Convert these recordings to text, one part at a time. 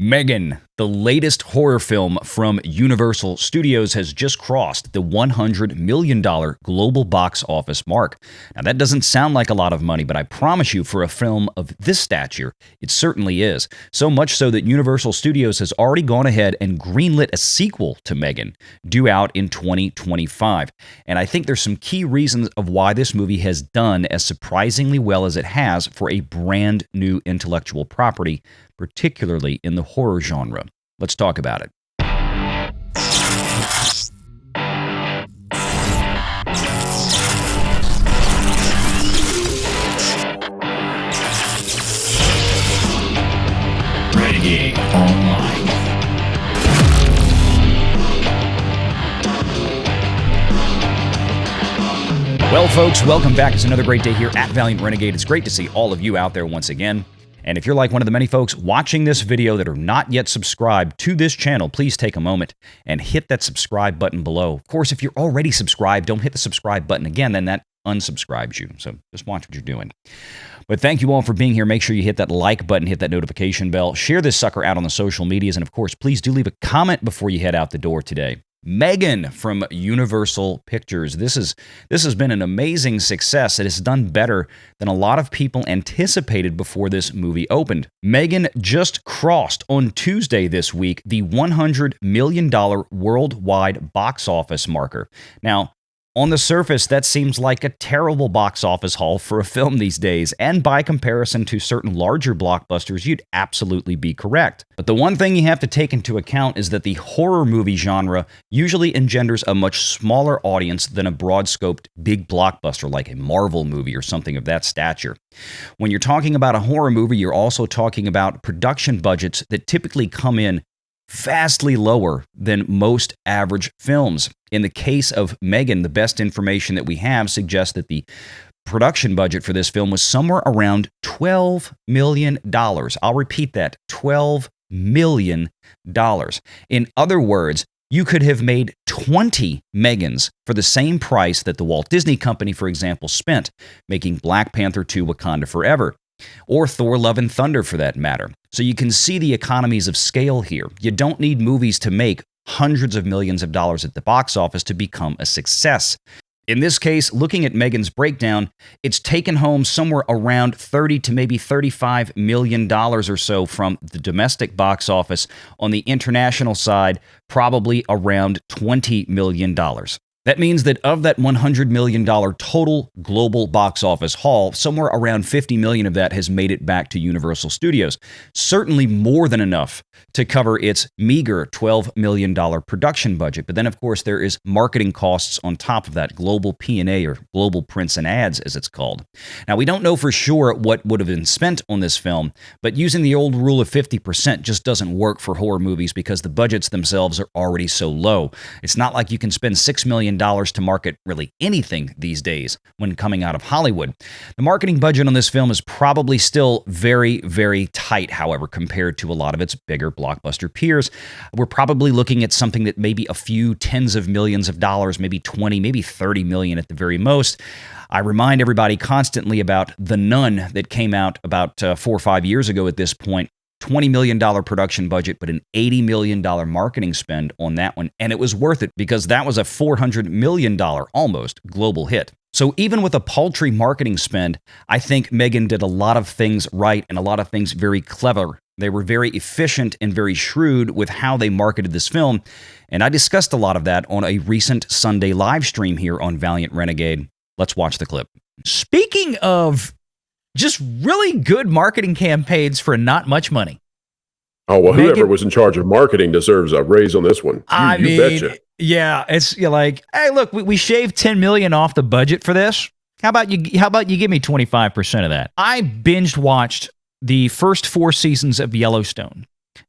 M3GAN, the latest horror film from Universal Studios, has just crossed the $100 million global box office mark. Now, that doesn't sound like a lot of money, but I promise you, for a film of this stature, it certainly is. So much so that Universal Studios has already gone ahead and greenlit a sequel to M3GAN, due out in 2025. And I think there's some key reasons of why this movie has done as surprisingly well as it has for a brand new intellectual property, particularly in the horror genre. Let's talk about it. Renegade Online. Well, folks, welcome back. It's another great day here at Valiant Renegade. It's great to see all of you out there once again. And if you're like one of the many folks watching this video that are not yet subscribed to this channel, please take a moment and hit that subscribe button below. Of course, if you're already subscribed, don't hit the subscribe button again, then that unsubscribes you. So just watch what you're doing. But thank you all for being here. Make sure you hit that like button, hit that notification bell, share this sucker out on the social medias, and of course, please do leave a comment before you head out the door today. M3GAN from Universal Pictures. This has been an amazing success. It has done better than a lot of people anticipated before this movie opened. M3GAN just crossed on Tuesday this week the $100 million worldwide box office marker. Now, on the surface, that seems like a terrible box office haul for a film these days, and by comparison to certain larger blockbusters, you'd absolutely be correct. But the one thing you have to take into account is that the horror movie genre usually engenders a much smaller audience than a broad-scoped big blockbuster like a Marvel movie or something of that stature. When you're talking about a horror movie, you're also talking about production budgets that typically come in vastly lower than most average films. In the case of M3GAN, the best information that we have suggests that the production budget for this film was somewhere around $12 million. I'll repeat that, $12 million. In other words, you could have made 20 M3GANs for the same price that the Walt Disney Company, for example, spent making Black Panther 2: Wakanda Forever. Or Thor: Love and Thunder, for that matter. So you can see the economies of scale here. You don't need movies to make hundreds of millions of dollars at the box office to become a success. In this case, looking at M3GAN's breakdown, it's taken home somewhere around $30 to maybe $35 million or so from the domestic box office. On the international side, probably around $20 million. That means that of that $100 million total global box office haul, somewhere around $50 million of that has made it back to Universal Studios. Certainly more than enough to cover its meager $12 million production budget. But then, of course, there is marketing costs on top of that, global P&A, or global prints and ads, as it's called. Now, we don't know for sure what would have been spent on this film, but using the old rule of 50% just doesn't work for horror movies because the budgets themselves are already so low. It's not like you can spend $6 million to market really anything these days when coming out of Hollywood. The marketing budget on this film is probably still very, very tight, however, compared to a lot of its bigger blockbuster peers. We're probably looking at something that maybe a few tens of millions of dollars, maybe 20, maybe 30 million at the very most. I remind everybody constantly about The Nun that came out about 4 or 5 years ago at this point. $20 million production budget, but an $80 million marketing spend on that one. And it was worth it because that was a $400 million almost global hit. So even with a paltry marketing spend, I think M3GAN did a lot of things right and a lot of things very clever. They were very efficient and very shrewd with how they marketed this film. And I discussed a lot of that on a recent Sunday live stream here on Valiant Renegade. Let's watch the clip. Speaking of just really good marketing campaigns for not much money. Oh, well, whoever was in charge of marketing deserves a raise on this one. You betcha. Yeah, it's like, hey, look, we shaved $10 million off the budget for this. How about you give me 25% of that? I binge watched the first 4 seasons of Yellowstone.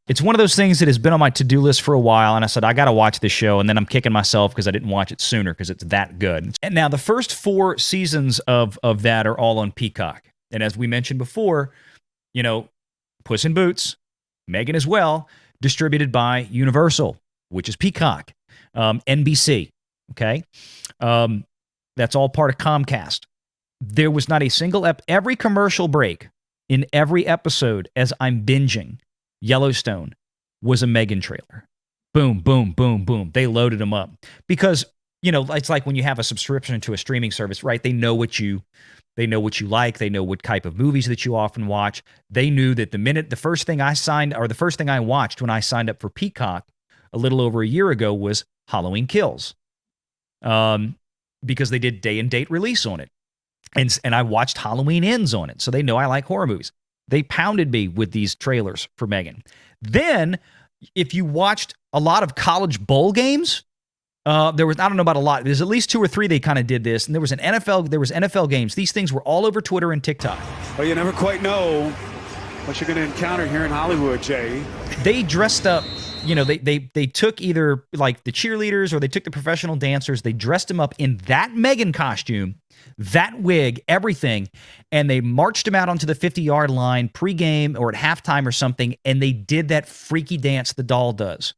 It's one of those things that has been on my to-do list for a while, and I said, I got to watch this show, and then I'm kicking myself because I didn't watch it sooner because it's that good. And now the first 4 seasons of that are all on Peacock. And as we mentioned before, you know, Puss in Boots, M3GAN as well, distributed by Universal, which is Peacock, NBC, okay? That's all part of Comcast. There was not a single every commercial break in every episode as I'm binging Yellowstone. was a M3GAN trailer. Boom, boom, boom, boom. They loaded them up because, you know, it's like when you have a subscription to a streaming service, right? They know what you like. They know what type of movies that you often watch. They knew that the first thing I watched when I signed up for Peacock a little over a year ago was Halloween Kills, because they did day and date release on it. And I watched Halloween Ends on it. So they know I like horror movies. They pounded me with these trailers for M3GAN. Then if you watched a lot of college bowl games, there was, I don't know about a lot, there's at least 2 or 3 they kind of did this, and there was NFL games. These things were all over Twitter and TikTok. Well, you never quite know what you're going to encounter here in Hollywood, Jay. They dressed up, you know, they took either like the cheerleaders or they took the professional dancers, they dressed them up in that M3GAN costume, that wig, everything, and they marched them out onto the 50-yard line pregame or at halftime or something, and they did that freaky dance the doll does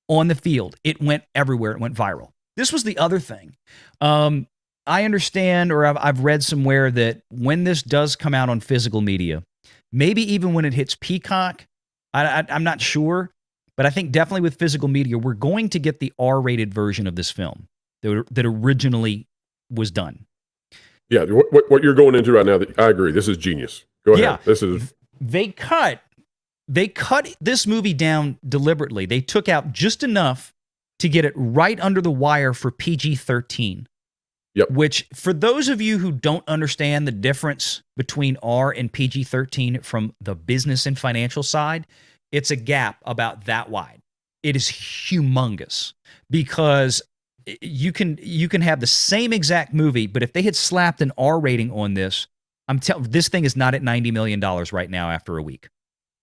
on the field. It went everywhere. It went viral. This was the other thing. I understand, or I've read somewhere that when this does come out on physical media, maybe even when it hits Peacock, I'm not sure, but I think definitely with physical media, we're going to get the R-rated version of this film that originally was done. Yeah, what you're going into right now, I agree. This is genius. Go ahead. Yeah, this is. They cut this movie down deliberately. They took out just enough to get it right under the wire for PG-13. Yep. Which, for those of you who don't understand the difference between R and PG-13 from the business and financial side, it's a gap about that wide. It is humongous because you can have the same exact movie, but if they had slapped an R rating on this, this thing is not at $90 million right now after a week,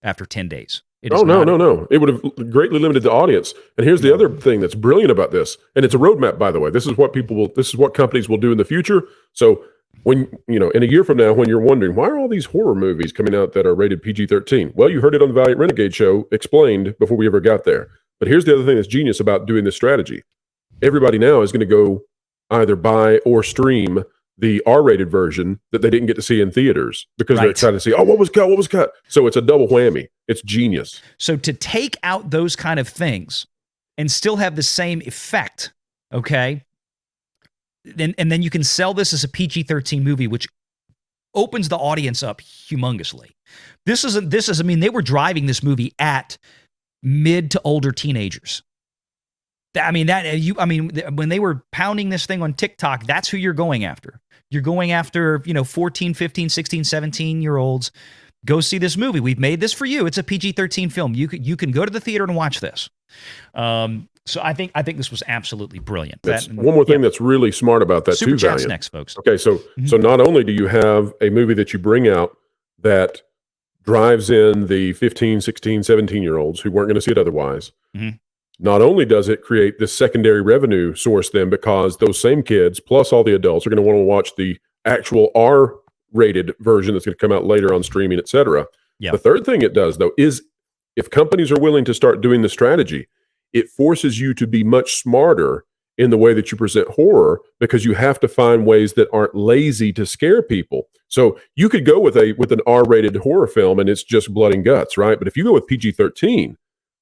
after 10 days. No. It would have greatly limited the audience. And here's the other thing that's brilliant about this, and it's a roadmap, by the way. This is what companies will do in the future. So when, you know, in a year from now, when you're wondering, why are all these horror movies coming out that are rated PG-13? Well, you heard it on the Valiant Renegade show explained before we ever got there. But here's the other thing that's genius about doing this strategy. Everybody now is going to go either buy or stream the R-rated version that they didn't get to see in theaters because they're excited to see, what was cut? So it's a double whammy. It's genius. So to take out those kind of things and still have the same effect, okay, and then you can sell this as a PG-13 movie, which opens the audience up humongously. I mean, they were driving this movie at mid to older teenagers. When they were pounding this thing on TikTok, that's who you're going after. You're going after, 14, 15, 16, 17-year-olds. Go see this movie. We've made this for you. It's a PG-13 film. You can go to the theater and watch this. So I think this was absolutely brilliant. One more thing that's really smart about that Super too, Chat's Valiant. next, folks. Okay, so not only do you have a movie that you bring out that drives in the 15, 16, 17-year-olds who weren't going to see it otherwise, not only does it create this secondary revenue source then, because those same kids plus all the adults are going to want to watch the actual R-rated version that's going to come out later on streaming, etc. Yep. The third thing it does, though, is if companies are willing to start doing the strategy, it forces you to be much smarter in the way that you present horror, because you have to find ways that aren't lazy to scare people. So you could go with an R-rated horror film and it's just blood and guts, right? But if you go with PG-13,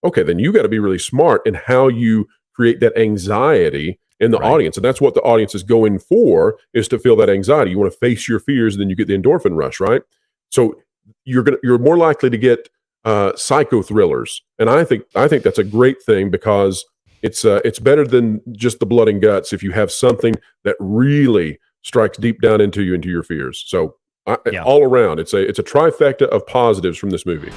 okay, then you got to be really smart in how you create that anxiety in the audience. And that's what the audience is going for, is to feel that anxiety. You want to face your fears, and then you get the endorphin rush, right? So you're more likely to get psycho thrillers. And I think that's a great thing, because it's better than just the blood and guts if you have something that really strikes deep down into your fears. So all around, it's a trifecta of positives from this movie.